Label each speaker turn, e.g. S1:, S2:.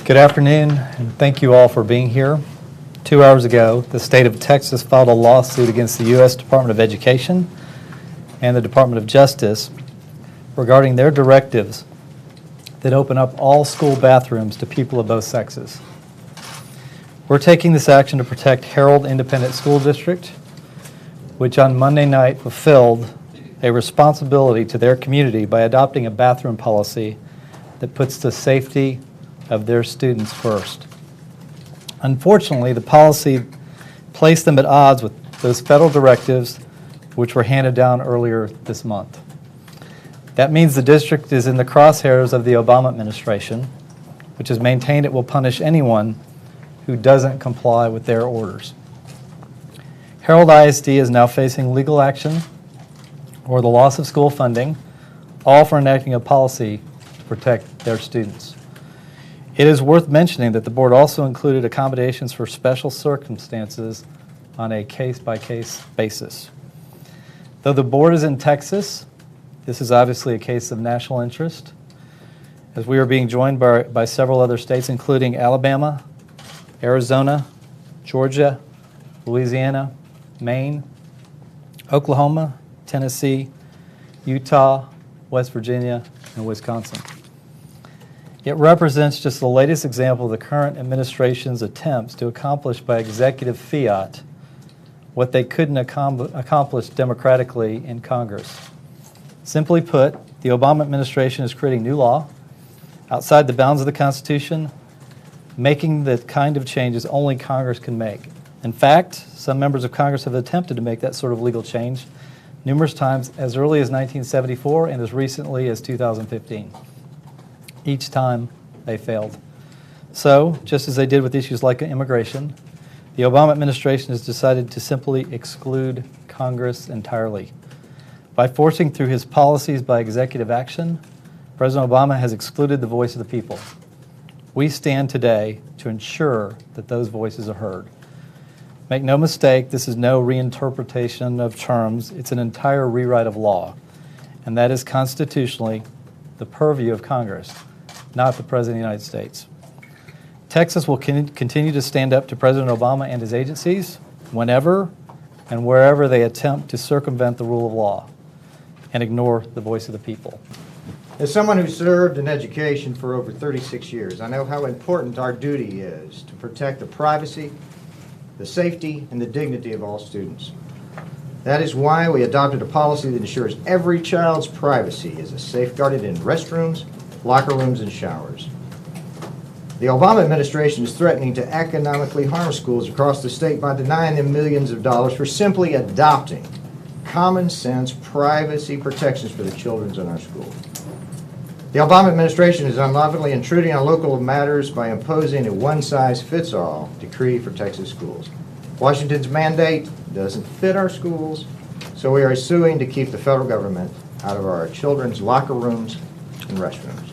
S1: Good afternoon, and thank you all for being here. 2 hours ago, the state of Texas filed a lawsuit against the U.S. Department of Education and the Department of Justice regarding their directives that open up all school bathrooms to people of both sexes. We're taking this action to protect Herald Independent School District, which on Monday night fulfilled a responsibility to their community by adopting a bathroom policy that puts the safety of their students first. Unfortunately, the policy placed them at odds with those federal directives which were handed down earlier this month. That means the district is in the crosshairs of the Obama administration, which has maintained it will punish anyone who doesn't comply with their orders. Herald ISD is now facing legal action or the loss of school funding, all for enacting a policy to protect their students. It is worth mentioning that the board also included accommodations for special circumstances on a case-by-case basis. Though the board is in Texas, this is obviously a case of national interest, as we are being joined by several other states, including Alabama, Arizona, Georgia, Louisiana, Maine, Oklahoma, Tennessee, Utah, West Virginia, and Wisconsin. It represents just the latest example of the current administration's attempts to accomplish by executive fiat what they couldn't accomplish democratically in Congress. Simply put, the Obama administration is creating new law outside the bounds of the Constitution, making the kind of changes only Congress can make. In fact, some members of Congress have attempted to make that sort of legal change numerous times as early as 1974 and as recently as 2015. Each time they failed. So, just as they did with issues like immigration, the Obama administration has decided to simply exclude Congress entirely. By forcing through his policies by executive action, President Obama has excluded the voice of the people. We stand today to ensure that those voices are heard. Make no mistake, this is no reinterpretation of terms. It's an entire rewrite of law, and that is constitutionally the purview of Congress, not the President of the United States. Texas will continue to stand up to President Obama and his agencies whenever and wherever they attempt to circumvent the rule of law and ignore the voice of the people.
S2: As someone who served in education for over 36 years, I know how important our duty is to protect the privacy, the safety, and the dignity of all students. That is why we adopted a policy that ensures every child's privacy is safeguarded in restrooms, locker rooms, and showers. The Obama administration is threatening to economically harm schools across the state by denying them millions of dollars for simply adopting common sense privacy protections for the children in our schools. The Obama administration is unlawfully intruding on local matters by imposing a one-size-fits-all decree for Texas schools. Washington's mandate doesn't fit our schools, so we are suing to keep the federal government out of our children's locker rooms and restrooms.